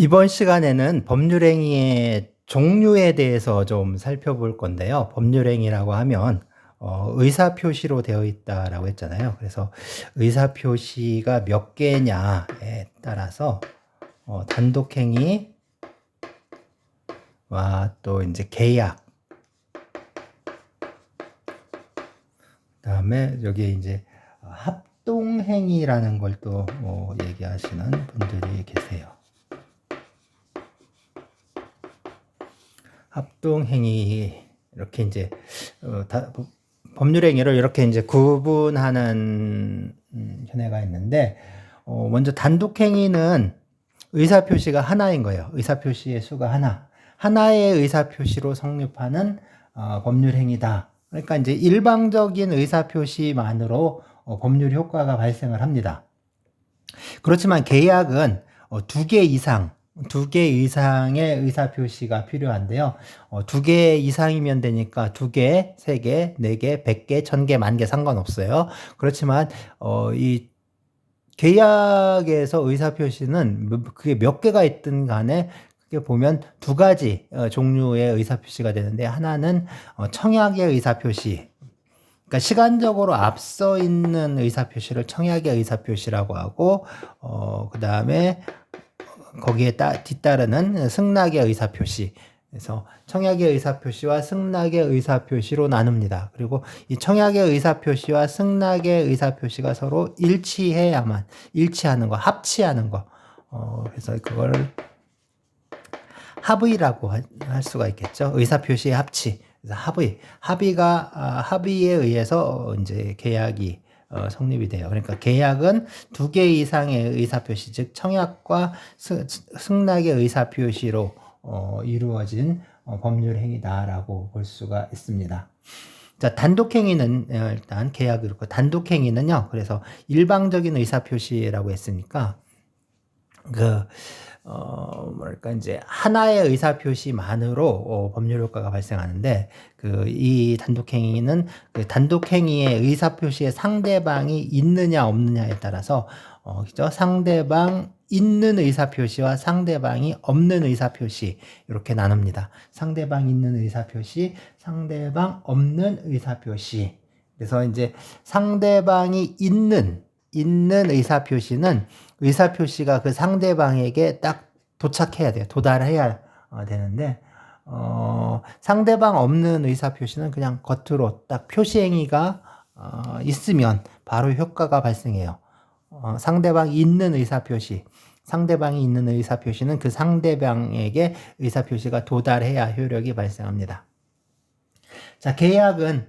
이번 시간에는 법률행위의 종류에 대해서 좀 살펴볼 건데요. 법률행위라고 하면 의사표시로 되어 있다라고 했잖아요. 그래서 의사표시가 몇 개냐에 따라서 단독행위와 또 이제 계약, 그다음에 여기에 이제 합동행위라는 걸 또 얘기하시는 분들이 계세요. 합동행위, 이렇게 이제 법률행위를 이렇게 이제 구분하는 현해가 있는데, 먼저 단독행위는 의사표시가 하나인 거예요. 의사표시의 수가 하나의 의사표시로 성립하는 법률행위다. 그러니까 이제 일방적인 의사표시만으로 법률 효과가 발생을 합니다. 그렇지만 계약은 두 개 이상의 의사표시가 필요한데요. 2개 이상이면 되니까 2개, 3개, 4개, 100개, 1000개, 10,000개 상관없어요. 그렇지만 이 계약에서 의사표시는 그게 몇 개가 있든 간에 그게 보면 두 가지 종류의 의사표시가 되는데, 하나는 청약의 의사표시, 그러니까 시간적으로 앞서 있는 의사표시를 청약의 의사표시라고 하고, 그 다음에 거기에 뒤따르는 승낙의 의사표시. 그래서 청약의 의사표시와 승낙의 의사표시로 나눕니다. 그리고 이 청약의 의사표시와 승낙의 의사표시가 서로 일치하는 거, 합치하는 거. 그래서 그거를 합의라고 할 수가 있겠죠. 의사표시의 합치. 그래서 합의에 의해서 이제 계약이 성립이 돼요. 그러니까 계약은 2개 이상의 의사표시, 즉 청약과 승낙의 의사표시로 이루어진 법률행위다라고 볼 수가 있습니다. 자, 단독행위는 일단 계약이 그렇고, 단독행위는요. 그래서 일방적인 의사표시라고 했으니까 이제 하나의 의사표시만으로 법률 효과가 발생하는데, 이 단독행위는 단독행위의 의사표시에 상대방이 있느냐 없느냐에 따라서 그죠? 상대방 있는 의사표시와 상대방이 없는 의사표시, 이렇게 나눕니다. 상대방 있는 의사표시, 상대방 없는 의사표시. 그래서 이제 상대방이 있는 의사표시는 의사표시가 그 상대방에게 딱 도착해야 돼요. 도달해야 되는데, 상대방 없는 의사표시는 그냥 겉으로 딱 표시행위가 있으면 바로 효과가 발생해요. 상대방이 있는 의사표시는 그 상대방에게 의사표시가 도달해야 효력이 발생합니다. 자, 계약은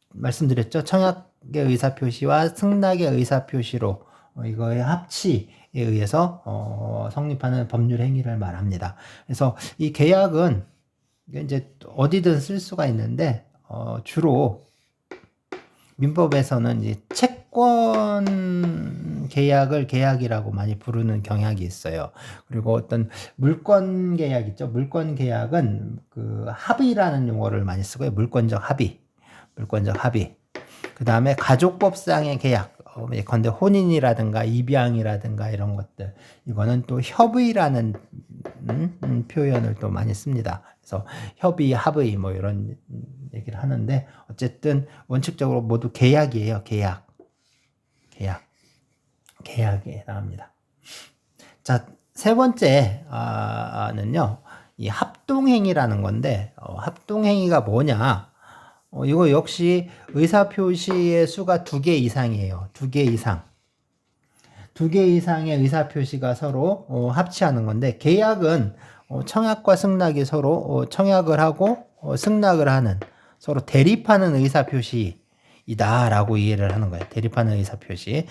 말씀드렸죠. 청약의 의사표시와 승낙의 의사표시로 이거의 합치에 의해서 성립하는 법률 행위를 말합니다. 그래서 이 계약은 이제 어디든 쓸 수가 있는데, 주로 민법에서는 이제 채권 계약을 계약이라고 많이 부르는 경향이 있어요. 그리고 어떤 물권 계약 있죠. 물권 계약은 그 합의라는 용어를 많이 쓰고요. 물권적 합의. 그 다음에 가족법상의 계약, 예컨대 혼인이라든가 입양이라든가 이런 것들, 이거는 또 협의라는 표현을 또 많이 씁니다. 그래서 협의, 합의 이런 얘기를 하는데, 어쨌든 원칙적으로 모두 계약이에요. 계약에 해당합니다. 자, 세 번째는요, 이 합동행위라는 건데, 합동행위가 뭐냐? 이거 역시 의사표시의 수가 2개 이상이에요. 2개 이상. 2개 이상의 의사표시가 서로 합치하는 건데, 계약은 청약과 승낙이 서로 청약을 하고 승낙을 하는, 서로 대립하는 의사표시이다라고 이해를 하는 거예요. 대립하는 의사표시.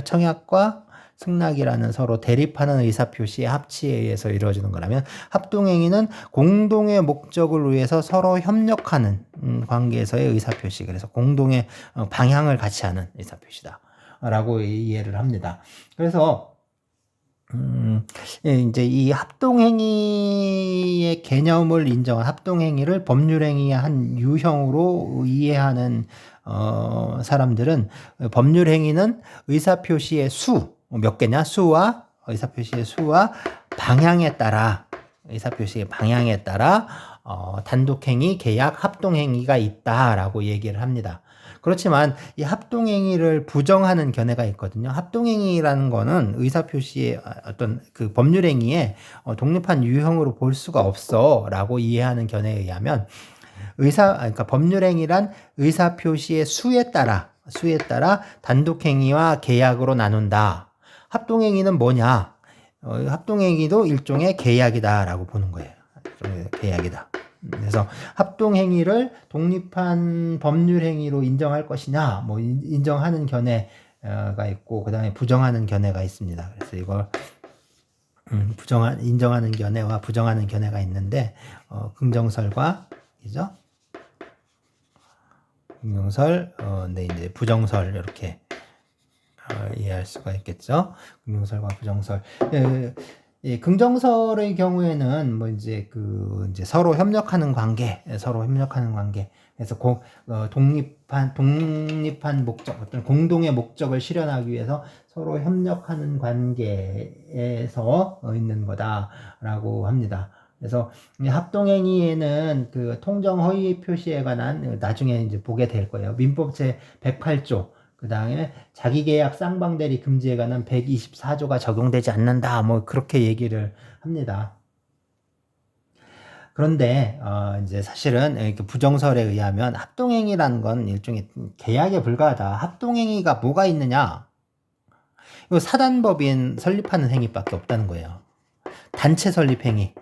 청약과 승낙이라는 서로 대립하는 의사표시의 합치에 의해서 이루어지는 거라면, 합동행위는 공동의 목적을 위해서 서로 협력하는 관계에서의 의사표시, 그래서 공동의 방향을 같이 하는 의사표시다 라고 이해를 합니다. 그래서 이제 이 합동행위의 개념을 인정한, 합동행위를 법률행위의 한 유형으로 이해하는 사람들은, 법률행위는 의사표시의 수, 몇 개냐? 수와 의사표시의 수와 방향에 따라 의사표시의 방향에 따라 단독행위, 계약, 합동행위가 있다라고 얘기를 합니다. 그렇지만 이 합동행위를 부정하는 견해가 있거든요. 합동행위라는 거는 의사표시의 어떤 그 법률행위에 독립한 유형으로 볼 수가 없어라고 이해하는 견해에 의하면 그러니까 법률행위란 의사표시의 수에 따라 단독행위와 계약으로 나눈다. 합동행위는 뭐냐? 합동행위도 일종의 계약이다라고 보는 거예요. 일종의 계약이다. 그래서 합동행위를 독립한 법률행위로 인정할 것이냐, 뭐 인정하는 견해가 있고, 그 다음에 부정하는 견해가 있습니다. 그래서 이걸 인정하는 견해와 부정하는 견해가 있는데, 긍정설과 그죠? 긍정설, 네, 이제 부정설 이렇게 이해할 수가 있겠죠. 긍정설과 부정설. 예, 긍정설의 경우에는 뭐 이제 서로 협력하는 관계. 그래서 독립한 목적, 어떤 공동의 목적을 실현하기 위해서 서로 협력하는 관계에서 있는 거다라고 합니다. 그래서 합동행위에는 그 통정 허위 표시에 관한 나중에 이제 보게 될 거예요. 민법 제 108조. 그 다음에 자기계약 쌍방대리 금지에 관한 124조가 적용되지 않는다. 뭐 그렇게 얘기를 합니다. 그런데 이제 사실은 부정설에 의하면 합동행위라는 건 일종의 계약에 불과하다. 합동행위가 뭐가 있느냐? 이거 사단법인 설립하는 행위밖에 없다는 거예요. 단체 설립 행위.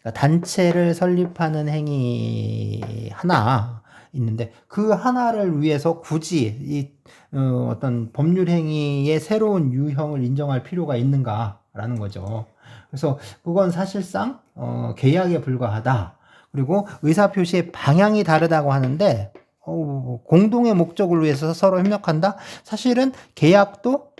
그러니까 단체를 설립하는 행위 하나 있는데 그 하나를 위해서 굳이 어떤 법률 행위의 새로운 유형을 인정할 필요가 있는가라는 거죠. 그래서 그건 사실상 계약에 불과하다. 그리고 의사표시의 방향이 다르다고 하는데 공동의 목적을 위해서 서로 협력한다? 사실은 계약도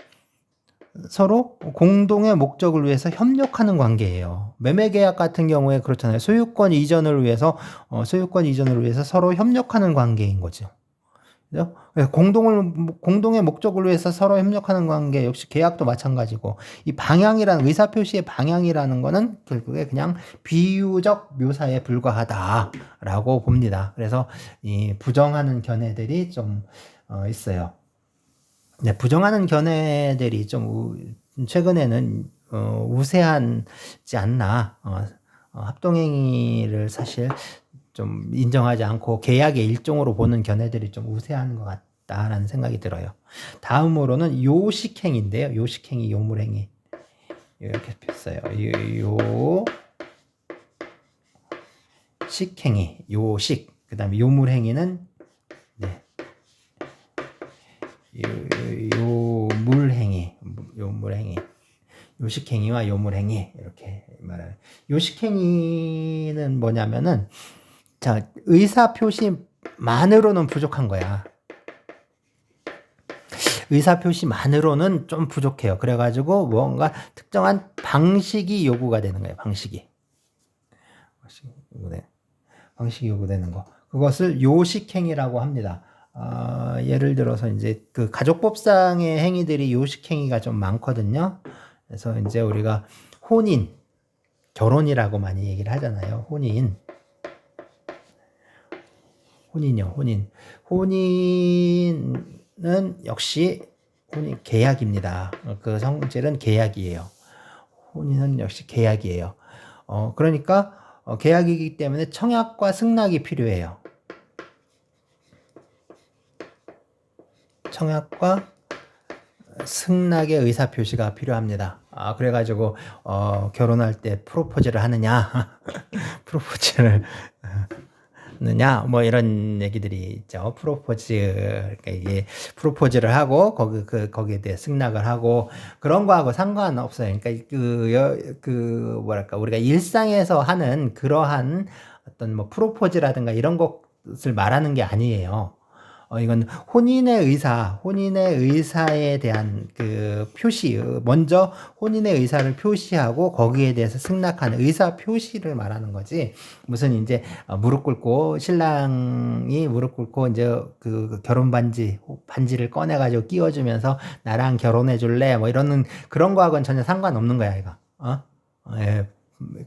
서로 공동의 목적을 위해서 협력하는 관계예요. 매매계약 같은 경우에 그렇잖아요. 소유권 이전을 위해서 서로 협력하는 관계인 거죠. 그죠? 공동의 목적을 위해서 서로 협력하는 관계, 역시 계약도 마찬가지고, 이 방향이라는, 의사표시의 방향이라는 거는 결국에 그냥 비유적 묘사에 불과하다라고 봅니다. 그래서 이 부정하는 견해들이 좀 있어요. 네, 부정하는 견해들이 좀 최근에는 우세하지 않나. 합동행위를 사실 좀 인정하지 않고 계약의 일종으로 보는 견해들이 좀 우세한 것 같다라는 생각이 들어요. 다음으로는 요식행위인데요. 요식행위, 요물행위. 이렇게 써요. 요식행위, 요식. 그 다음에 요물행위는 네. 요물행위. 요식행위와 요물행위 이렇게 말해요. 요식행위는 뭐냐면은 자, 의사표시만으로는 부족한 거야. 의사표시만으로는 좀 부족해요. 그래가지고 뭔가 특정한 방식이 요구가 되는 거예요. 방식이 요구되는 거. 그것을 요식행위라고 합니다. 예를 들어서 이제 그 가족법상의 행위들이 요식행위가 좀 많거든요. 그래서 이제 우리가 결혼이라고 많이 얘기를 하잖아요. 혼인은 역시 계약입니다. 그 성질은 계약이에요. 혼인은 역시 계약이에요. 그러니까 계약이기 때문에 청약과 승낙이 필요해요. 청약과 승낙의 의사표시가 필요합니다. 그래가지고 결혼할 때 프로포즈를 하느냐 뭐 이런 얘기들이 있죠. 그러니까 이게 프로포즈를 하고 거기에 대해 승낙을 하고 그런 거하고 상관없어요. 그러니까 뭐랄까 우리가 일상에서 하는 그러한 어떤 뭐 프로포즈라든가 이런 것을 말하는 게 아니에요. 이건 혼인의 의사에 대한 그 표시, 먼저 혼인의 의사를 표시하고 거기에 대해서 승낙하는 의사 표시를 말하는 거지. 무슨 이제 무릎 꿇고 신랑이 무릎 꿇고 이제 그 결혼 반지를 꺼내가지고 끼워주면서 나랑 결혼해 줄래? 뭐 이러는 그런 거하고는 전혀 상관없는 거야, 이거. 예.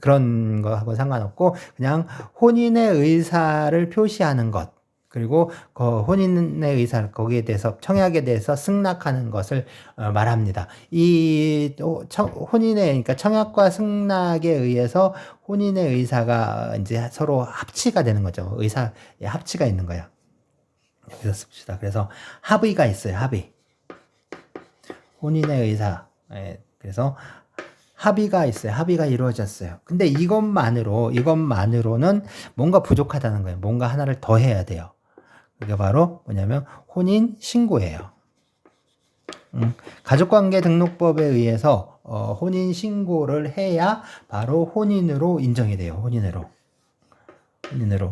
그런 거하고 상관없고 그냥 혼인의 의사를 표시하는 것. 그리고 그 혼인의 의사 거기에 대해서 청약에 대해서 승낙하는 것을 말합니다. 이 혼인의 그러니까 청약과 승낙에 의해서 혼인의 의사가 이제 서로 합치가 되는 거죠. 의사의 합치가 있는 거예요. 여기서 씁시다. 그래서 합의가 있어요. 합의. 혼인의 의사. 그래서 합의가 있어요. 합의가 이루어졌어요. 근데 이것만으로는 뭔가 부족하다는 거예요. 뭔가 하나를 더 해야 돼요. 그게 바로 뭐냐면 혼인 신고예요. 가족관계 등록법에 의해서 혼인 신고를 해야 바로 혼인으로 인정이 돼요. 혼인으로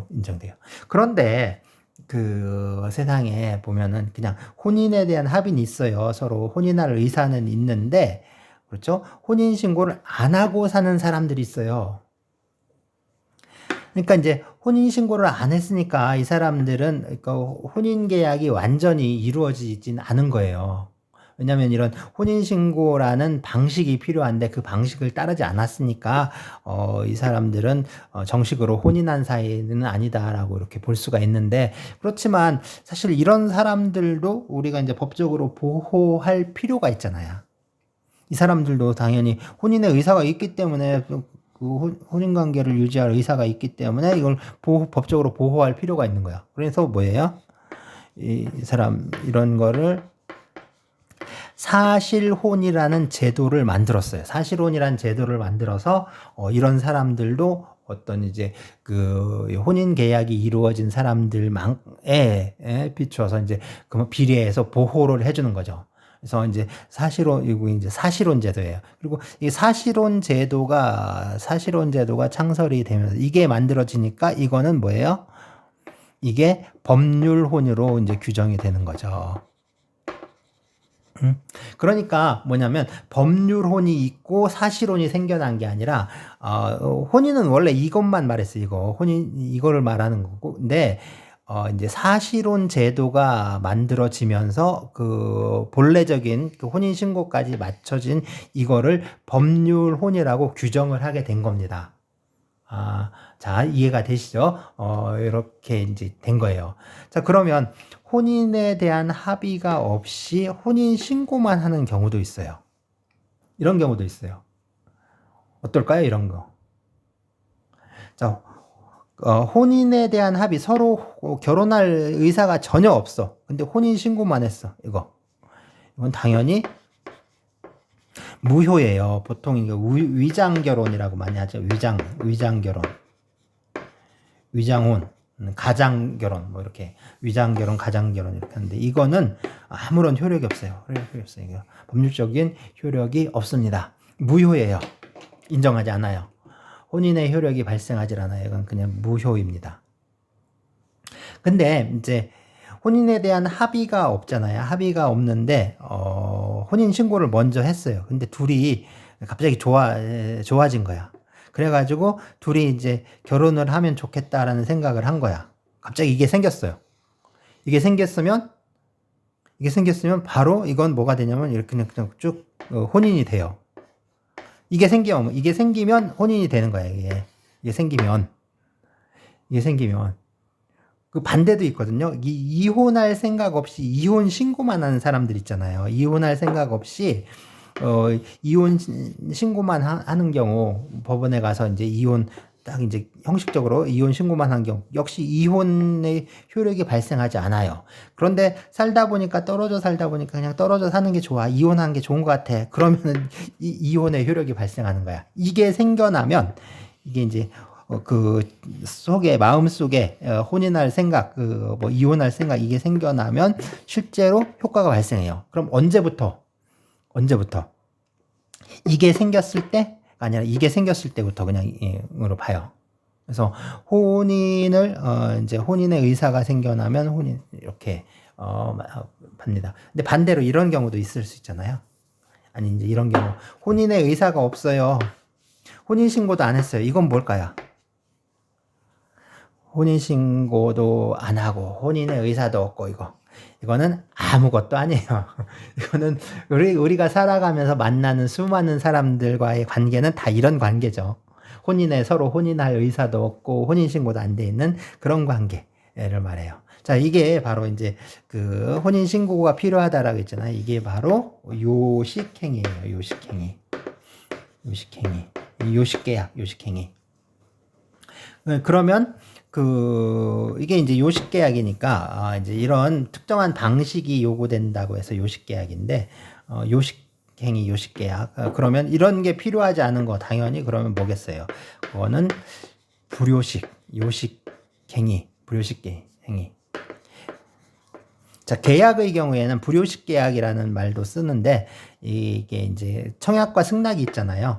인정돼요. 그런데 그 세상에 보면은 그냥 혼인에 대한 합의는 있어요. 서로 혼인할 의사는 있는데 그렇죠? 혼인 신고를 안 하고 사는 사람들이 있어요. 그러니까 이제 혼인 신고를 안 했으니까 이 사람들은 그러니까 혼인 계약이 완전히 이루어지진 않은 거예요. 왜냐하면 이런 혼인 신고라는 방식이 필요한데 그 방식을 따르지 않았으니까 이 사람들은 정식으로 혼인한 사이는 아니다라고 이렇게 볼 수가 있는데 그렇지만 사실 이런 사람들도 우리가 이제 법적으로 보호할 필요가 있잖아요. 이 사람들도 당연히 혼인의 의사가 있기 때문에 그 혼인관계를 유지할 의사가 있기 때문에 이걸 법적으로 보호할 필요가 있는 거야. 그래서 뭐예요? 이 사람 이런 거를 사실혼이라는 제도를 만들었어요. 사실혼이라는 제도를 만들어서 이런 사람들도 어떤 이제 그 혼인 계약이 이루어진 사람들에 비추어서 이제 그 비례해서 보호를 해주는 거죠. 그래서 이제 사실혼 제도예요. 그리고 이 사실혼 제도가 창설이 되면서 이게 만들어지니까 이거는 뭐예요? 이게 법률혼으로 이제 규정이 되는 거죠. 그러니까 뭐냐면 법률혼이 있고 사실혼이 생겨난 게 아니라 혼인은 원래 이것만 말했어요. 이거를 말하는 거고. 근데 이제 사실혼 제도가 만들어지면서 그 본래적인 그 혼인 신고까지 맞춰진 이거를 법률혼이라고 규정을 하게 된 겁니다. 자, 이해가 되시죠? 이렇게 이제 된 거예요. 자, 그러면 혼인에 대한 합의가 없이 혼인 신고만 하는 경우도 있어요. 이런 경우도 있어요. 어떨까요? 이런 거. 자, 혼인에 대한 합의 서로 결혼할 의사가 전혀 없어. 근데 혼인 신고만 했어. 이건 당연히 무효예요. 보통 이거 위장 결혼이라고 많이 하죠. 위장 결혼. 위장혼, 가장 결혼 뭐 이렇게 위장 결혼, 가장 결혼 이렇게 하는데 이거는 아무런 효력이 없어요. 효력이 없어요. 이거 법률적인 효력이 없습니다. 무효예요. 인정하지 않아요. 혼인의 효력이 발생하지 않아요. 이건 그냥 무효입니다. 근데 이제 혼인에 대한 합의가 없잖아요. 합의가 없는데 혼인 신고를 먼저 했어요. 근데 둘이 갑자기 좋아진 거야. 그래가지고 둘이 이제 결혼을 하면 좋겠다라는 생각을 한 거야. 갑자기 이게 생겼어요. 이게 생겼으면 바로 이건 뭐가 되냐면 이렇게 그냥 쭉 혼인이 돼요. 이게 생기면 혼인이 되는 거야. 이게 생기면 그 반대도 있거든요. 이혼할 생각 없이 이혼 신고만 하는 사람들 있잖아요. 이혼할 생각 없이 이혼 신고만 하는 경우 법원에 가서 이제 이혼 딱 이제 형식적으로 이혼 신고만 한 경우 역시 이혼의 효력이 발생하지 않아요. 그런데 떨어져 살다 보니까 그냥 떨어져 사는 게 좋아. 이혼하는 게 좋은 것 같아. 그러면은 이혼의 효력이 발생하는 거야. 이게 생겨나면 이게 이제 그 마음 속에 혼인할 생각, 뭐 이혼할 생각 이게 생겨나면 실제로 효과가 발생해요. 그럼 언제부터? 이게 생겼을 때? 아니라 이게 생겼을 때부터 그냥으로 봐요. 그래서 혼인의 의사가 생겨나면 혼인 이렇게 봅니다. 근데 반대로 이런 경우도 있을 수 있잖아요. 아니 이제 이런 경우 혼인의 의사가 없어요. 혼인신고도 안 했어요. 이건 뭘까요? 혼인신고도 안 하고 혼인의 의사도 없고 이거는 아무것도 아니에요. 이거는 우리가 살아가면서 만나는 수많은 사람들과의 관계는 다 이런 관계죠. 서로 혼인할 의사도 없고 혼인신고도 안 돼 있는 그런 관계를 말해요. 자, 이게 바로 이제 그 혼인신고가 필요하다라고 했잖아요. 이게 바로 요식행위예요. 요식행위. 요식계약, 요식행위. 그러면 이게 이제 요식계약이니까 이제 이런 특정한 방식이 요구된다고 해서 요식계약인데 요식행위, 요식계약. 그러면 이런 게 필요하지 않은 거 당연히 그러면 뭐겠어요? 그거는 요식행위, 불요식행위. 자, 계약의 경우에는 불요식 계약이라는 말도 쓰는데 이게 이제 청약과 승낙이 있잖아요.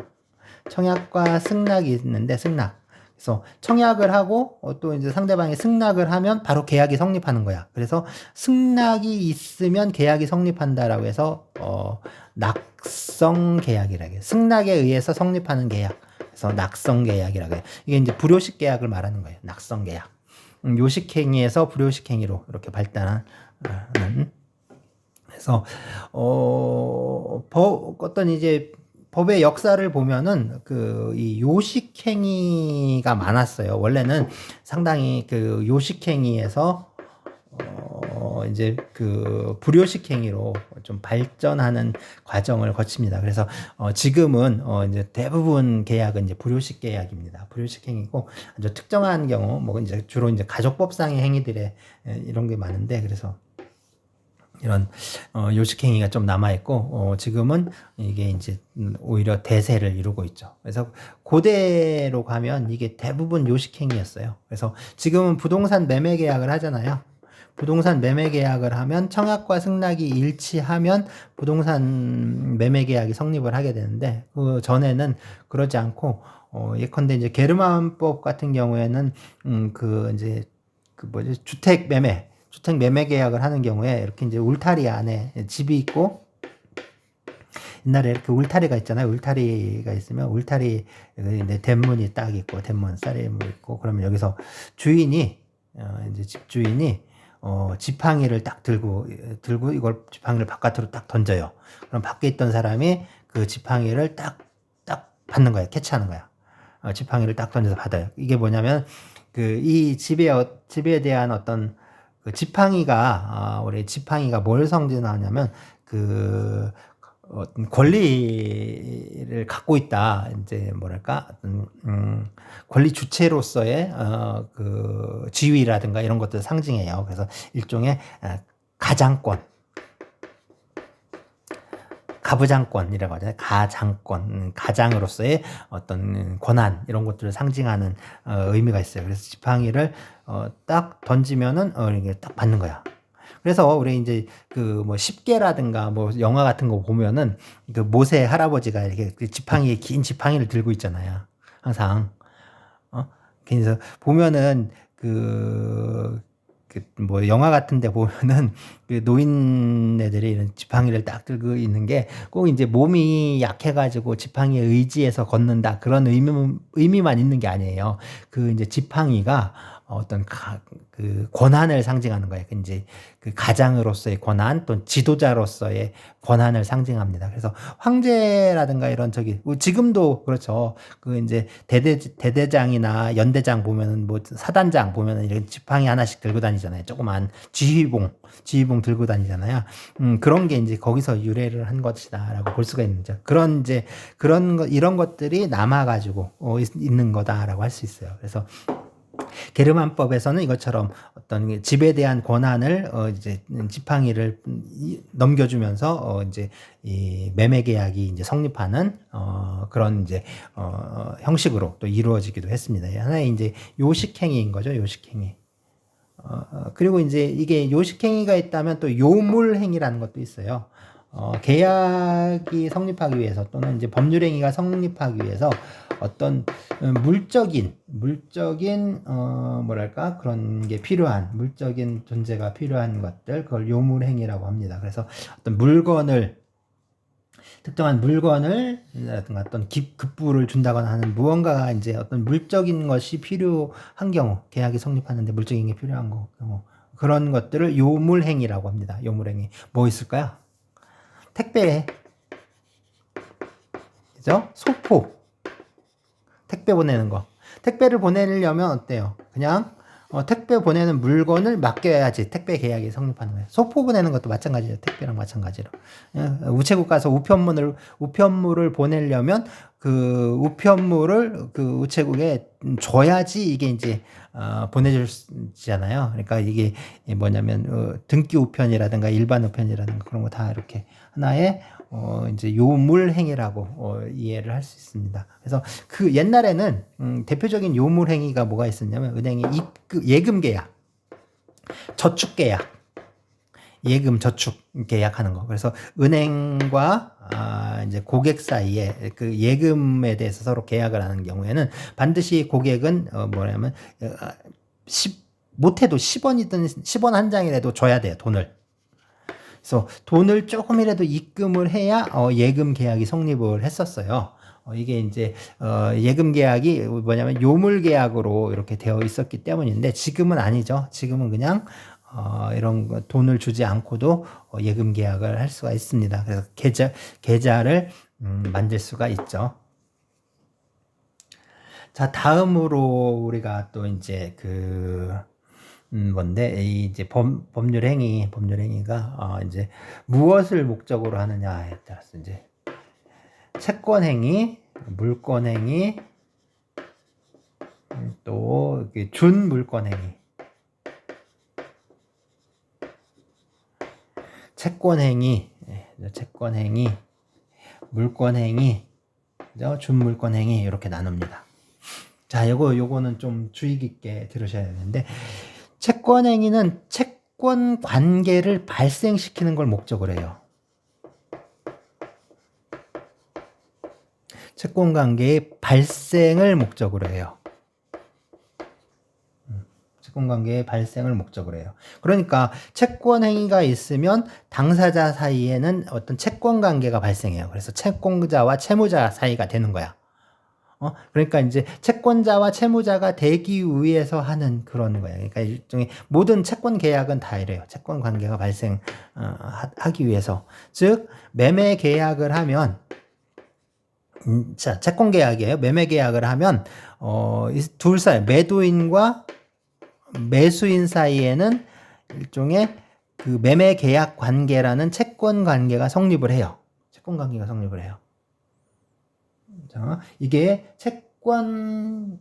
청약과 승낙이 있는데 승낙. 그래서 청약을 하고 또 이제 상대방이 승낙을 하면 바로 계약이 성립하는 거야. 그래서 승낙이 있으면 계약이 성립한다라고 해서 낙성 계약이라고 해요. 승낙에 의해서 성립하는 계약. 그래서 낙성 계약이라고 해요. 이게 이제 불요식 계약을 말하는 거예요. 낙성 계약. 요식행위에서 불요식행위로 이렇게 발달한 그래서 어떤 이제 법의 역사를 보면은 이 요식행위가 많았어요. 원래는 상당히 그 요식행위에서 이제 그 불요식행위로 좀 발전하는 과정을 거칩니다. 그래서 지금은 이제 대부분 계약은 이제 불요식 계약입니다. 불요식 행위고 아주 특정한 경우 뭐 이제 주로 이제 가족법상의 행위들에 이런 게 많은데 그래서 이런 요식행위가 좀 남아있고 지금은 이게 이제 오히려 대세를 이루고 있죠. 그래서 고대로 가면 이게 대부분 요식행위였어요. 그래서 지금은 부동산 매매 계약을 하잖아요. 부동산 매매 계약을 하면 청약과 승낙이 일치하면 부동산 매매 계약이 성립을 하게 되는데 그 전에는 그러지 않고 예컨대 이제 게르만법 같은 경우에는 이제 주택 매매 계약을 하는 경우에 이렇게 이제 울타리 안에 집이 있고 옛날에 이렇게 울타리가 있잖아요. 울타리가 있으면 울타리 대문이 딱 있고 대문 쌀문 있고 그러면 여기서 주인이 이제 집주인이 지팡이를 딱 들고 이걸 지팡이를 바깥으로 딱 던져요. 그럼 밖에 있던 사람이 그 지팡이를 딱 받는 거야. 캐치하는 거야. 지팡이를 딱 던져서 받아요. 이게 뭐냐면 이 집에 대한 어떤 그 지팡이가 우리 지팡이가 뭘 상징하냐면 권리를 갖고 있다. 이제 뭐랄까 권리 주체로서의 그 지위라든가 이런 것들 상징해요. 그래서 일종의 가장권, 가부장권이라고 하잖아요. 가장권, 가장으로서의 어떤 권한 이런 것들을 상징하는 의미가 있어요. 그래서 지팡이를 딱 던지면은 이게 딱 받는 거야. 그래서 우리 이제 뭐 10개라든가 뭐 영화 같은 거 보면은 그 모세 할아버지가 이렇게 긴 지팡이를 들고 있잖아요. 항상. 그래서 보면은 뭐 영화 같은 데 보면은 그 노인네들이 이런 지팡이를 딱 들고 있는 게 꼭 이제 몸이 약해가지고 지팡이에 의지해서 걷는다 그런 의미만 있는 게 아니에요. 이제 지팡이가 어떤 그 권한을 상징하는 거예요. 이제 그 가장으로서의 권한 또 지도자로서의 권한을 상징합니다. 그래서 황제라든가 이런 지금도 그렇죠. 이제 대대장이나 연대장 보면은 뭐 사단장 보면은 이런 지팡이 하나씩 들고 다니잖아요. 조그만 지휘봉 들고 다니잖아요. 그런 게 이제 거기서 유래를 한 것이다라고 볼 수가 있는 거죠. 이런 것들이 남아가지고 있는 거다라고 할 수 있어요. 그래서 게르만법에서는 이것처럼 어떤 집에 대한 권한을 이제 지팡이를 넘겨주면서 이제 이 매매 계약이 이제 성립하는 그런 이제 형식으로 또 이루어지기도 했습니다. 하나의 이제 요식행위인 거죠. 요식행위. 그리고 이제 이게 요식행위가 있다면 또 요물행위라는 것도 있어요. 계약이 성립하기 위해서 또는 이제 법률행위가 성립하기 위해서 어떤 물적인 뭐랄까 그런 게 필요한 물적인 존재가 필요한 것들 그걸 요물행위라고 합니다. 그래서 어떤 특정한 물건을 어떤 급부를 준다거나 하는 무언가가 이제 어떤 물적인 것이 필요한 경우 계약이 성립하는데 물적인 게 필요한 경우 그런 것들을 요물행위라고 합니다. 요물행위 뭐 있을까요? 택배, 그죠? 소포, 택배 보내는 거. 택배를 보내려면 어때요? 그냥 택배 보내는 물건을 맡겨야지 택배 계약이 성립하는 거예요. 소포 보내는 것도 마찬가지예요. 택배랑 마찬가지로. 우체국 가서 우편물을 보내려면 그 우편물을 그 우체국에 줘야지 이게 이제 보내주잖아요. 그러니까 이게 뭐냐면 등기 우편이라든가 일반 우편이라든가 그런 거 다 이렇게 하나의 이제 요물행위라고 이해를 할 수 있습니다. 그래서 그 옛날에는 대표적인 요물행위가 뭐가 있었냐면 은행이 예금 계약, 저축 계약, 예금 저축 계약하는 거. 그래서 은행과 이제 고객 사이에 그 예금에 대해서 서로 계약을 하는 경우에는 반드시 고객은 뭐냐면 못해도 10원이든 10원 한 장이라도 줘야 돼요, 돈을. 그래서 돈을 조금이라도 입금을 해야 예금 계약이 성립을 했었어요. 이게 이제 예금 계약이 뭐냐면 요물 계약으로 이렇게 되어 있었기 때문인데 지금은 아니죠. 지금은 그냥 이런 돈을 주지 않고도 예금 계약을 할 수가 있습니다. 그래서 계좌를 만들 수가 있죠. 자, 다음으로 우리가 또 이제 뭔데 이제 법률행위가 이제 무엇을 목적으로 하느냐에 따라서 이제 채권행위, 물권행위, 또 준물권행위, 채권행위, 물권행위, 준물권행위 이렇게 나눕니다. 자, 요거는 좀 주의 깊게 들으셔야 되는데 채권행위는 채권 관계를 발생시키는 걸 목적으로 해요. 채권 관계의 발생을 목적으로 해요. 채권 관계의 발생을 목적으로 해요. 그러니까 채권 행위가 있으면 당사자 사이에는 어떤 채권 관계가 발생해요. 그래서 채권자와 채무자 사이가 되는 거야. 그러니까 이제 채권자와 채무자가 되기 위해서 하는 그런 거예요. 그러니까 일종의 모든 채권 계약은 다 이래요. 채권 관계가 발생하기 위해서. 즉 매매 계약을 하면 자, 채권 계약이에요. 매매 계약을 하면 둘 사이 매도인과 매수인 사이에는 일종의 그 매매 계약 관계라는 채권 관계가 성립을 해요. 채권 관계가 성립을 해요. 자, 이게 채권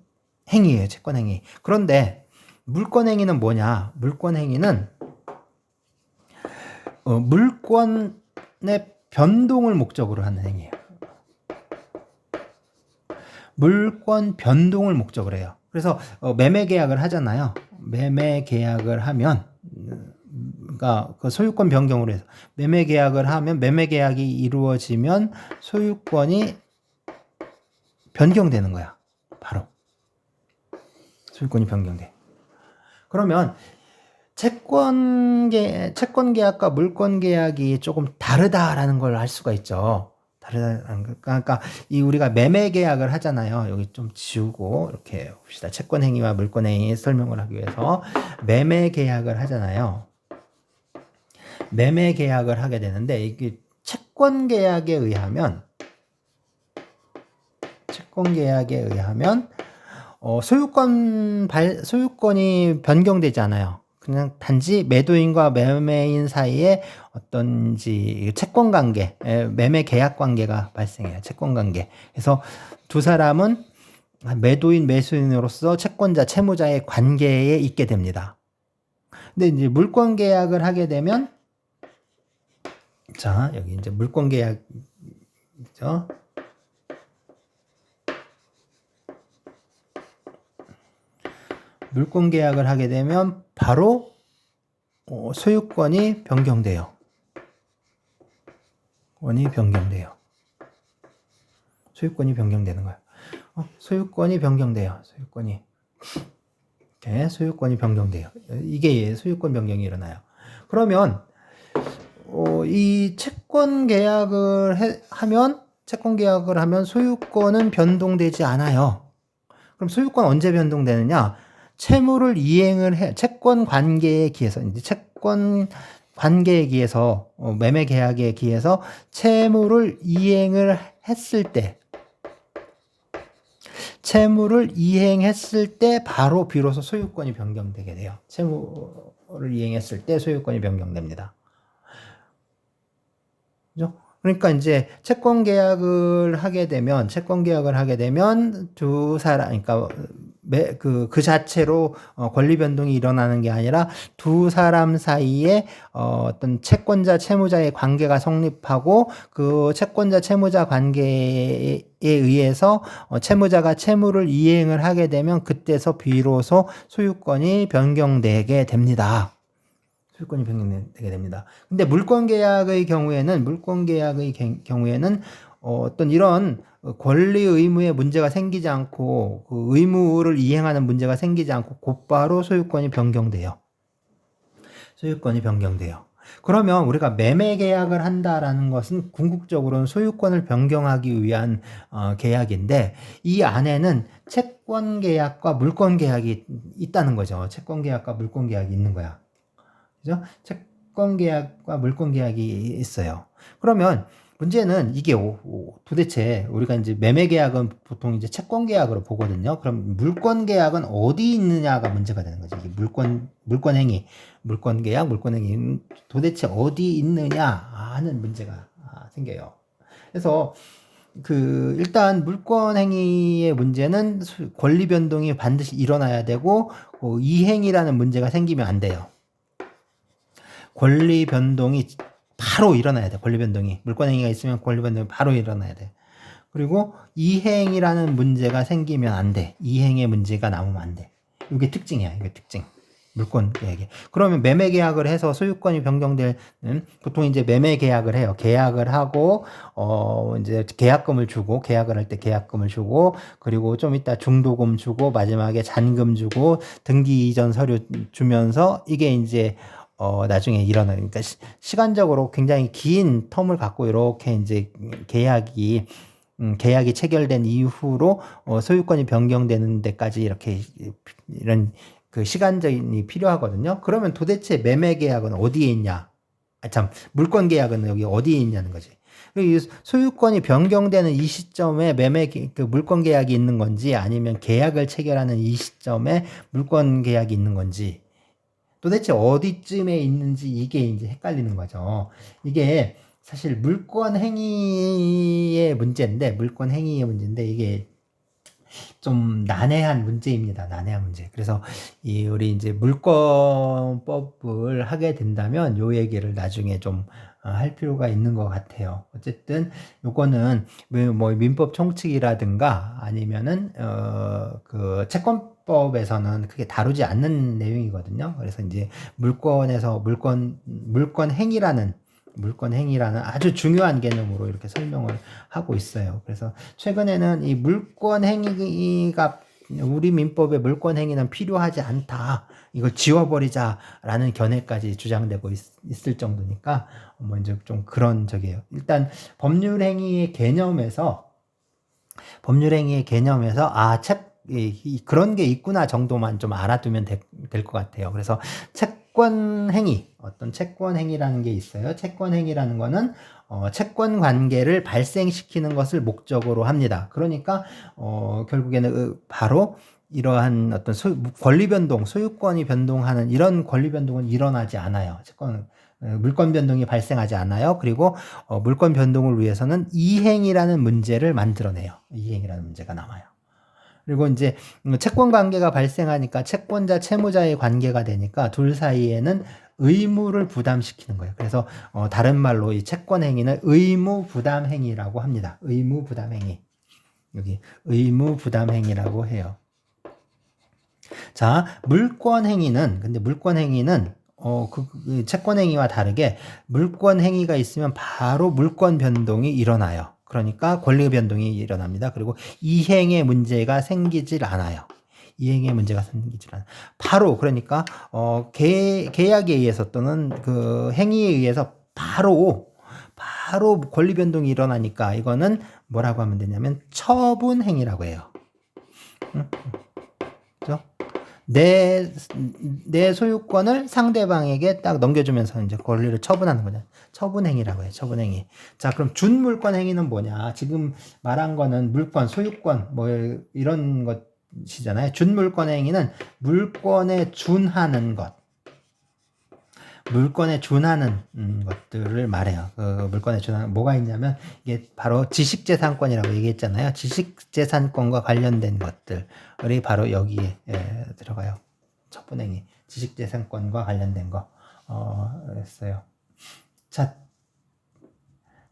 행위예요. 채권 행위. 그런데 물권 행위는 뭐냐? 물권 행위는 물권의 변동을 목적으로 하는 행위예요. 물권 변동을 목적으로 해요. 그래서 매매 계약을 하잖아요. 매매 계약을 하면 그러니까 그 소유권 변경으로 해서 매매 계약을 하면 매매 계약이 이루어지면 소유권이 변경되는 거야. 바로 소유권이 변경돼. 그러면 채권 계약과 물권 계약이 조금 다르다라는 걸 알 수가 있죠. 그러니까 우리가 매매 계약을 하잖아요. 여기 좀 지우고 이렇게 봅시다. 채권 행위와 물권 행위 설명을 하기 위해서 매매 계약을 하잖아요. 매매 계약을 하게 되는데 이게 채권 계약에 의하면 소유권이 변경되지 않아요. 그냥 단지 매도인과 매매인 사이에 어떤지 채권 관계, 매매 계약 관계가 발생해요. 채권 관계. 그래서 두 사람은 매도인, 매수인으로서 채권자, 채무자의 관계에 있게 됩니다. 근데 이제 물권 계약을 하게 되면 자, 여기 이제 물권 계약이죠. 물권 계약을 하게 되면 바로 소유권이 변경돼요. 소유권이 변경되는 거예요. 소유권이 변경돼요. 소유권이. 이렇게 소유권이 변경돼요. 이게 소유권 변경이 일어나요. 그러면 이 채권 계약을 하면 소유권은 변동되지 않아요. 그럼 소유권 언제 변동되느냐? 채무를 채권 관계에 기해서, 이제 채권 관계에 기해서, 매매 계약에 기해서 채무를 이행을 했을 때, 바로 비로소 소유권이 변경되게 돼요. 채무를 이행했을 때 소유권이 변경됩니다. 그죠? 그러니까 이제 채권 계약을 하게 되면 두 사람, 그러니까 그 자체로 권리 변동이 일어나는 게 아니라 두 사람 사이에 어떤 채권자 채무자의 관계가 성립하고 그 채권자 채무자 관계에 의해서 채무자가 채무를 이행을 하게 되면 그때서 비로소 소유권이 변경되게 됩니다. 소유권이 변경되게 됩니다. 근데 물권 계약의 경우에는 어떤 이런 권리 의무에 문제가 생기지 않고 그 의무를 이행하는 문제가 생기지 않고 곧바로 소유권이 변경돼요. 그러면 우리가 매매 계약을 한다라는 것은 궁극적으로는 소유권을 변경하기 위한 계약인데 이 안에는 채권 계약과 물권 계약이 있다는 거죠. 채권 계약과 물권 계약이 있는 거야. 그죠? 채권 계약과 물권 계약이 있어요. 그러면 문제는 이게 도대체 우리가 이제 매매 계약은 보통 이제 채권 계약으로 보거든요. 그럼 물권 계약은 어디 있느냐가 문제가 되는 거죠. 이게 물권 행위, 물권 계약, 물권 행위 도대체 어디 있느냐 하는 문제가 생겨요. 그래서 일단 물권 행위의 문제는 권리 변동이 반드시 일어나야 되고 이행이라는 문제가 생기면 안 돼요. 권리 변동이 바로 일어나야 돼. 권리 변동이. 물권 행위가 있으면 권리 변동이 바로 일어나야 돼. 그리고 이행이라는 문제가 생기면 안 돼. 이행의 문제가 나오면 안 돼. 이게 특징이야. 이게 특징. 물권 계약이. 그러면 매매 계약을 해서 소유권이 변경되는 보통 이제 매매 계약을 해요. 계약을 하고 이제 계약금을 주고 계약을 할 때 계약금을 주고 그리고 좀 이따 중도금 주고 마지막에 잔금 주고 등기 이전 서류 주면서 이게 이제 나중에 일어나요. 그러니까 시간적으로 굉장히 긴 텀을 갖고 이렇게 이제 계약이 체결된 이후로 소유권이 변경되는 데까지 이렇게 이런 그 시간적이 필요하거든요. 그러면 도대체 매매 계약은 어디에 있냐? 물권 계약은 여기 어디에 있냐는 거지. 소유권이 변경되는 이 시점에 물권 계약이 있는 건지 아니면 계약을 체결하는 이 시점에 물권 계약이 있는 건지 도대체 어디쯤에 있는지 이게 이제 헷갈리는 거죠. 이게 사실 물권 행위의 문제인데 이게 좀 난해한 문제입니다. 난해한 문제. 그래서 우리 이제 물권법을 하게 된다면 요 얘기를 나중에 좀 할 필요가 있는 것 같아요. 어쨌든 요거는 뭐 민법 총칙이라든가 아니면은 그 채권법에서는 크게 다루지 않는 내용이거든요. 그래서 이제 물권 행위라는 아주 중요한 개념으로 이렇게 설명을 하고 있어요. 그래서 최근에는 이 물권 행위가 우리 민법에 물권 행위는 필요하지 않다. 이걸 지워버리자라는 견해까지 주장되고 있을 정도니까 뭐 이제 좀 그런 적이에요. 일단 법률 행위의 개념에서 그런 게 있구나 정도만 좀 알아두면 될 것 같아요. 그래서 어떤 채권 행위라는 게 있어요. 채권 행위라는 거는 채권 관계를 발생시키는 것을 목적으로 합니다. 그러니까 결국에는 바로 이러한 어떤 권리 변동, 소유권이 변동하는 이런 권리 변동은 일어나지 않아요. 물권 변동이 발생하지 않아요. 그리고 물권 변동을 위해서는 이행이라는 문제를 만들어내요. 이행이라는 문제가 나와요. 그리고 이제 채권 관계가 발생하니까 채권자 채무자의 관계가 되니까 둘 사이에는 의무를 부담시키는 거예요. 그래서 다른 말로 이 채권 행위는 의무 부담 행위라고 합니다. 의무 부담 행위. 여기 의무 부담 행위라고 해요. 자, 물권 행위는 채권 행위와 다르게 물권 행위가 있으면 바로 물권 변동이 일어나요. 그러니까 권리 변동이 일어납니다. 그리고 이행의 문제가 생기질 않아요. 이행의 문제가 생기질 않아요. 바로 그러니까 계약에 의해서 또는 그 행위에 의해서 바로 권리 변동이 일어나니까 이거는 뭐라고 하면 되냐면 처분 행위라고 해요. 그죠? 내 소유권을 상대방에게 딱 넘겨주면서 이제 권리를 처분하는 거죠. 처분행위라고 해요. 처분행위. 자, 그럼 준물권 행위는 뭐냐? 지금 말한 거는 물권, 소유권, 뭐 이런 것이잖아요. 준물권 행위는 물권에 준하는 것. 물권에 준하는 것들을 말해요. 그 물권에 준하는 뭐가 있냐면 이게 바로 지식재산권이라고 얘기했잖아요. 지식재산권과 관련된 것들이 바로 여기에 들어가요. 처분행위, 지식재산권과 관련된 거 했어요. 자,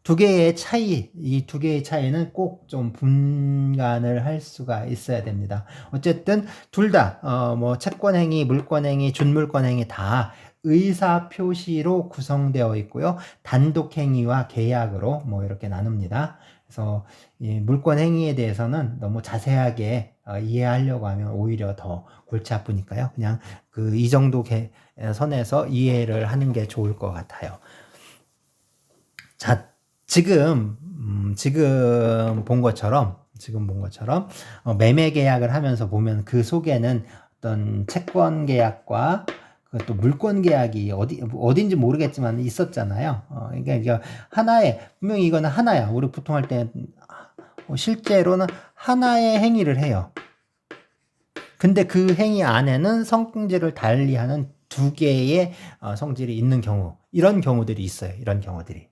두 개의 차이, 이 두 개의 차이는 꼭 좀 분간을 할 수가 있어야 됩니다. 어쨌든 둘 다 뭐 채권행위, 물권행위, 준물권행위 다 의사 표시로 구성되어 있고요. 단독 행위와 계약으로 뭐 이렇게 나눕니다. 그래서 이 물권 행위에 대해서는 너무 자세하게 이해하려고 하면 오히려 더 골치 아프니까요. 그냥 그 이 정도 선에서 이해를 하는 게 좋을 것 같아요. 자, 지금 본 것처럼 매매 계약을 하면서 보면 그 속에는 어떤 채권 계약과 또 물권 계약이 어딘지 모르겠지만 있었잖아요. 그러니까 분명히 이거는 하나야. 우리 보통 할 때 실제로는 하나의 행위를 해요. 근데 그 행위 안에는 성질을 달리하는 두 개의 성질이 있는 경우, 이런 경우들이 있어요. 이런 경우들이.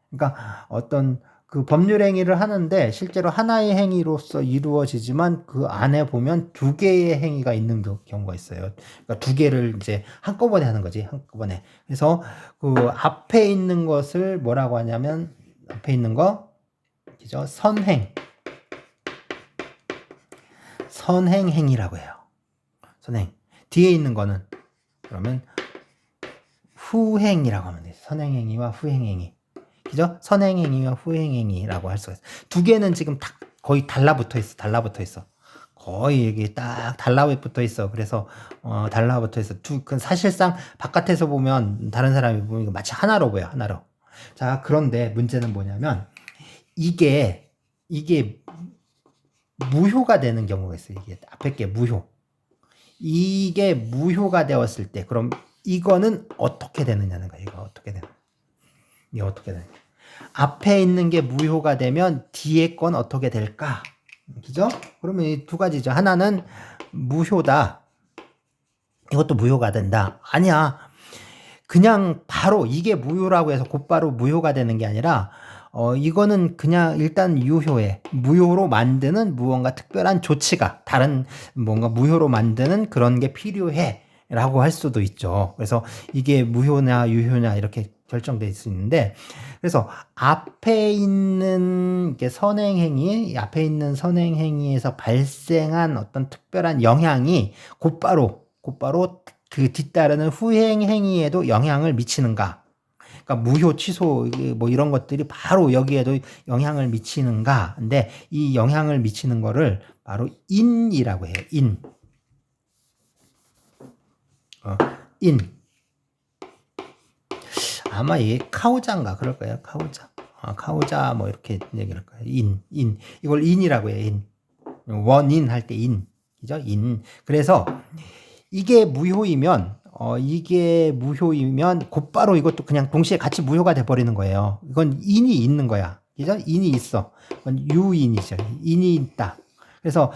그러니까 어떤 그 법률 행위를 하는데 실제로 하나의 행위로서 이루어지지만 그 안에 보면 두 개의 행위가 있는 경우가 있어요. 그러니까 두 개를 이제 한꺼번에 하는 거지, 한꺼번에. 그래서 그 앞에 있는 것을 뭐라고 하냐면, 앞에 있는 거, 그죠? 선행행위라고 해요. 선행. 뒤에 있는 거는 그러면 후행이라고 하면 돼요. 선행행위와 후행행위. 그죠? 선행행위와 후행행위라고 할 수가 있어요. 두 개는 지금 거의 달라붙어 있어. 거의 여기 딱 달라붙어 있어. 그래서 달라붙어 있어. 사실상 바깥에서 보면 다른 사람이 보면 마치 하나로 보여. 하나로. 자, 그런데 문제는 뭐냐면 이게 무효가 되는 경우가 있어요. 이게 앞에 게 무효. 이게 무효가 되었을 때 그럼 이거는 어떻게 되느냐는 거예요. 이게 어떻게 되느냐. 앞에 있는 게 무효가 되면 뒤에 건 어떻게 될까? 그죠? 그러면 이 두 가지죠. 하나는 무효다. 이것도 무효가 된다. 아니야. 그냥 바로 이게 무효라고 해서 곧바로 무효가 되는 게 아니라 이거는 그냥 일단 유효해. 무효로 만드는 무언가 특별한 조치가 다른 뭔가 무효로 만드는 그런 게 필요해. 라고 할 수도 있죠. 그래서 이게 무효냐 유효냐 이렇게 결정될 수 있는데, 그래서 앞에 있는 선행행위에서 발생한 어떤 특별한 영향이 곧바로 그 뒤따르는 후행행위에도 영향을 미치는가? 그러니까 무효, 취소, 뭐 이런 것들이 바로 여기에도 영향을 미치는가? 근데 이 영향을 미치는 거를 바로 인이라고 해요. 인. 아마 이게 카우자인가 그럴 거예요. 카우자 뭐 이렇게 얘기를 할 거예요. 인. 이걸 인이라고 해요. 원인 할 때 인. 그죠? 인. 그래서 이게 무효이면 곧바로 이것도 그냥 동시에 같이 무효가 돼 버리는 거예요. 이건 인이 있는 거야. 그죠? 인이 있어. 이건 유인이죠. 인이 있다. 그래서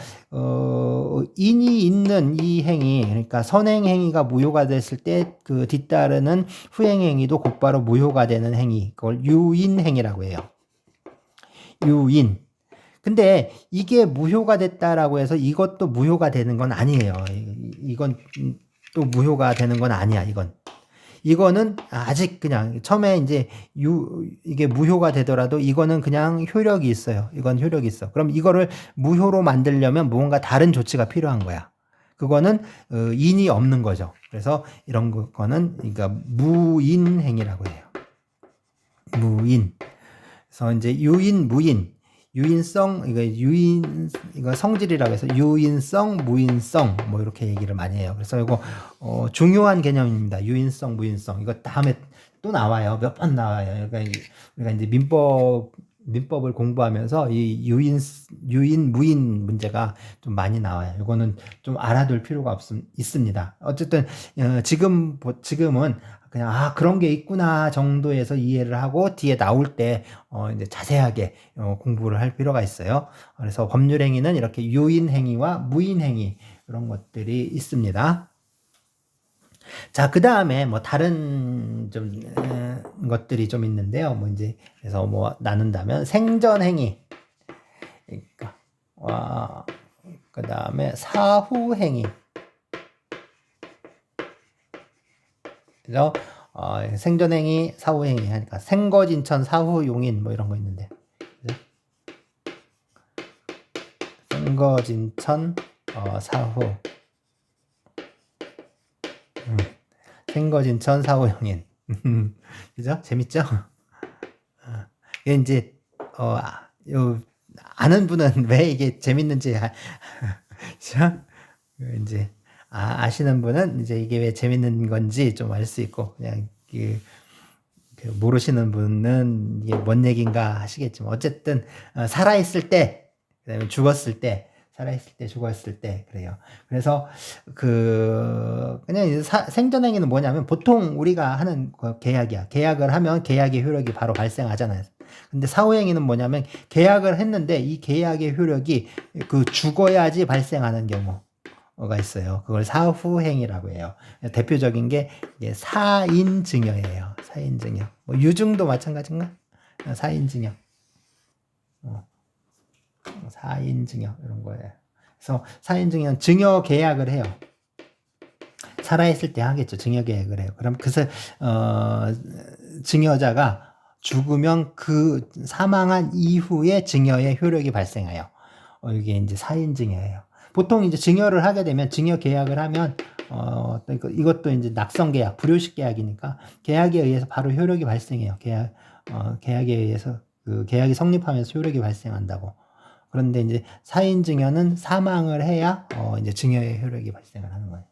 인이 있는 이 행위, 그러니까 선행행위가 무효가 됐을 때 그 뒤따르는 후행행위도 곧바로 무효가 되는 행위, 그걸 유인행위라고 해요. 유인. 근데 이게 무효가 됐다라고 해서 이것도 무효가 되는 건 아니에요. 이건 또 무효가 되는 건 아니야. 이거는 아직 그냥 처음에 이제 이게 무효가 되더라도 이거는 그냥 효력이 있어요. 이건 효력이 있어. 그럼 이거를 무효로 만들려면 뭔가 다른 조치가 필요한 거야. 그거는 인이 없는 거죠. 그래서 이런 거는 그러니까 무인행위라고 해요. 무인. 그래서 이제 유인, 무인, 유인성, 이거 성질이라고 해서 유인성, 무인성, 뭐 이렇게 얘기를 많이 해요. 그래서 이거, 중요한 개념입니다. 유인성, 무인성. 이거 다음에 또 나와요. 몇 번 나와요. 그러니까 우리가 이제 민법을 공부하면서 이 유인, 무인 문제가 좀 많이 나와요. 이거는 좀 알아둘 필요가 있습니다. 어쨌든, 지금은 그냥 그런 게 있구나 정도에서 이해를 하고 뒤에 나올 때 이제 자세하게 공부를 할 필요가 있어요. 그래서 법률 행위는 이렇게 유인 행위와 무인 행위 이런 것들이 있습니다. 자, 그 다음에 뭐 다른 좀 것들이 좀 있는데요. 뭐 이제 그래서 뭐 나눈다면 생전 행위, 그러니까 그 다음에 사후 행위. 그래서 생전행위, 사후행위 하니까 생거진천, 사후용인 뭐 이런 거 있는데, 그죠? 생거진천, 사후, 생거진천, 사후용인. 그죠? 재밌죠? 이게 이제 아는 분은 왜 이게 재밌는지 그죠? 이제 아시는 분은 이제 이게 왜 재밌는 건지 좀 알 수 있고, 그냥 모르시는 분은 이게 뭔 얘기인가 하시겠지만, 어쨌든 살아있을 때, 그다음에 죽었을 때, 살아있을 때, 죽었을 때 그래요. 그래서 그냥 생전행위는 뭐냐면 보통 우리가 하는 계약이야. 계약을 하면 계약의 효력이 바로 발생하잖아요. 근데 사후행위는 뭐냐면 계약을 했는데 이 계약의 효력이 죽어야지 발생하는 경우가 있어요. 그걸 사후행위라고 해요. 대표적인 게 사인증여예요. 사인증여. 뭐 유증도 마찬가지인가? 사인증여. 사인증여 이런 거예요. 그래서 사인증여는 증여 계약을 해요. 살아있을 때 하겠죠. 증여 계약을 해요. 그럼 증여자가 죽으면 그 사망한 이후에 증여의 효력이 발생해요. 이게 이제 사인증여예요. 보통 이제 증여를 하게 되면 증여 계약을 하면 이것도 이제 낙성 계약, 불효식 계약이니까 계약에 의해서 바로 효력이 발생해요. 계약에 의해서 계약이 성립하면서 효력이 발생한다고. 그런데 이제 사인 증여는 사망을 해야 이제 증여의 효력이 발생을 하는 거예요.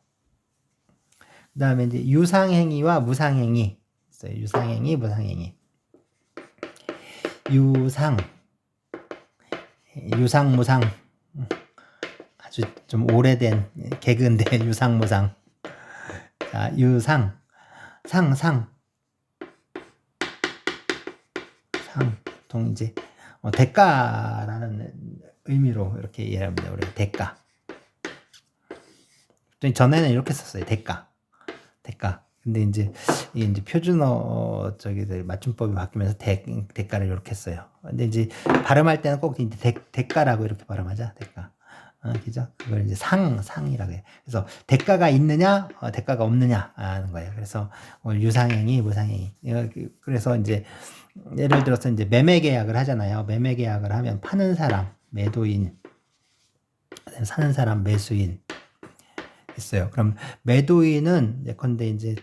그다음에 이제 유상행위와 무상행위 있어요. 유상행위, 무상행위. 유상, 무상. 아주 좀 오래된 개그인데 유상, 무상. 자, 유상, 상. 보통 이제 대가라는 의미로 이렇게 이해합니다. 우리 대가. 전에는 이렇게 썼어요. 대가. 근데 이제 이게 이제 표준어 맞춤법이 바뀌면서 대가를 이렇게 써요. 근데 이제 발음할 때는 꼭 이제 대가라고 이렇게 발음하자. 대가. 그죠? 그걸 이제 상이라고 해요. 그래서 대가가 있느냐, 대가가 없느냐 하는 거예요. 그래서 유상행위, 무상행위. 그래서 이제 예를 들어서 이제 매매 계약을 하잖아요. 매매 계약을 하면 파는 사람, 매도인, 사는 사람, 매수인 있어요. 그럼 매도인은 예컨대 이제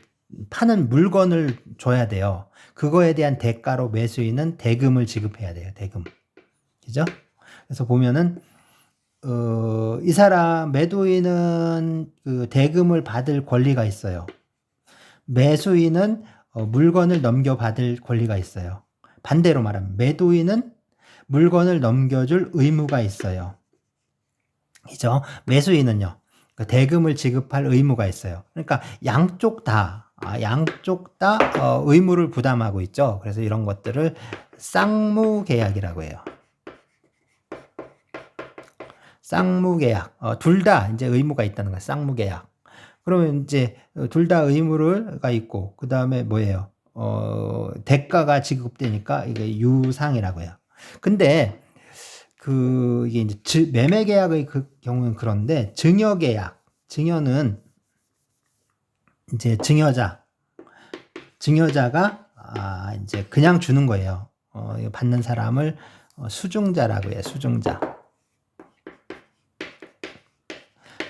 파는 물건을 줘야 돼요. 그거에 대한 대가로 매수인은 대금을 지급해야 돼요. 대금. 그죠? 그래서 보면은 이 사람 매도인은 대금을 받을 권리가 있어요. 매수인은 물건을 넘겨받을 권리가 있어요. 반대로 말하면 매도인은 물건을 넘겨줄 의무가 있어요. 그죠? 매수인은요. 대금을 지급할 의무가 있어요. 그러니까 양쪽 다 의무를 부담하고 있죠. 그래서 이런 것들을 쌍무계약이라고 해요. 쌍무계약. 둘 다 이제 의무가 있다는 거예요. 쌍무계약. 그러면 이제 둘 다 의무가 있고, 그 다음에 뭐예요? 대가가 지급되니까 이게 유상이라고 해요. 근데 이게 이제 매매 계약의 경우는 그런데 증여 계약, 증여는 이제 증여자가 이제 그냥 주는 거예요. 받는 사람을 수중자라고 해요. 수중자.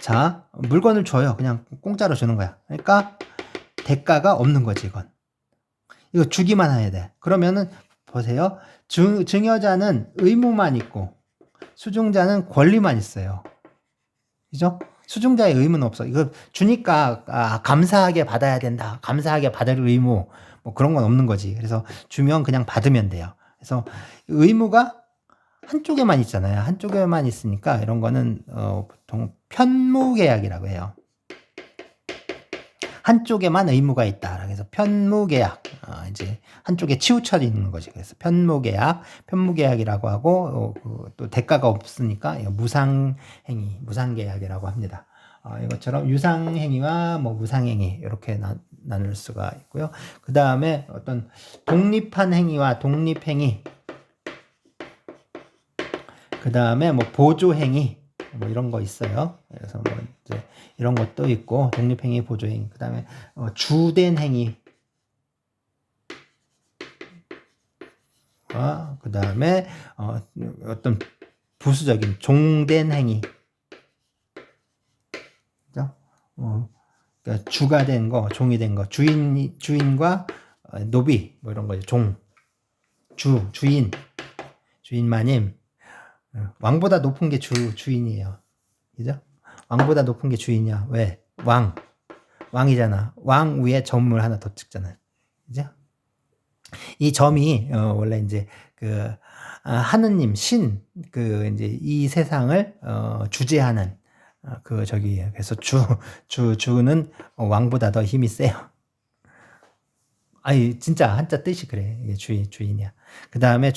자, 물건을 줘요. 그냥 공짜로 주는 거야. 그러니까 대가가 없는 거지, 이건. 이거 주기만 해야 돼. 그러면은 보세요. 증여자는 의무만 있고 수증자는 권리만 있어요. 그죠? 수증자의 의무는 없어. 이거 주니까 감사하게 받아야 된다. 감사하게 받을 의무 뭐 그런 건 없는 거지. 그래서 주면 그냥 받으면 돼요. 그래서 의무가 한쪽에만 있잖아요. 한쪽에만 있으니까 이런 거는 보통 편무계약이라고 해요. 한쪽에만 의무가 있다. 그래서 편무계약, 이제 한쪽에 치우쳐 있는 거지. 그래서 편무계약이라고 하고 또 대가가 없으니까 무상행위, 무상계약이라고 합니다. 이것처럼 유상행위와 뭐 무상행위 이렇게 나눌 수가 있고요. 그 다음에 어떤 독립한 행위와 독립행위, 그 다음에 뭐 보조행위, 뭐 이런 거 있어요. 그래서 뭐 이제 이런 것도 있고 독립행위, 보조행위, 그 다음에 주된 행위, 그 다음에 어떤 부수적인 종된 행위, 그죠? 그러니까 주가 된 거, 종이 된 거, 주인과 노비 뭐 이런 거죠. 주인마님. 왕보다 높은 게 주인이에요. 그죠? 왕보다 높은 게 주인이야. 왜? 왕이잖아. 왕 위에 점을 하나 더 찍잖아요. 그죠? 이 점이 원래 이제 하느님 신 이제 이 세상을 주재하는 그래서 주는 왕보다 더 힘이 세요. 아니 진짜 한자 뜻이 그래. 이게 주인이야. 그 다음에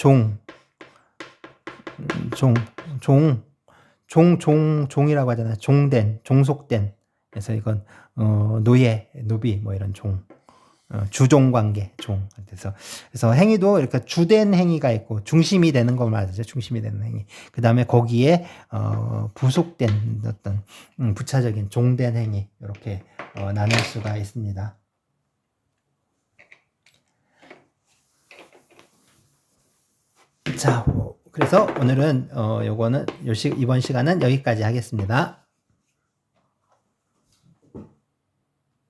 종이라고 하잖아요. 종속된. 그래서 이건 노비 뭐 이런 주종 관계, 그래서 행위도 이렇게 주된 행위가 있고 중심이 되는 걸 말하죠. 중심이 되는 행위. 그 다음에 거기에 부속된 어떤 부차적인 종된 행위 이렇게 나눌 수가 있습니다. 자, 그래서 오늘은 이번 시간은 여기까지 하겠습니다.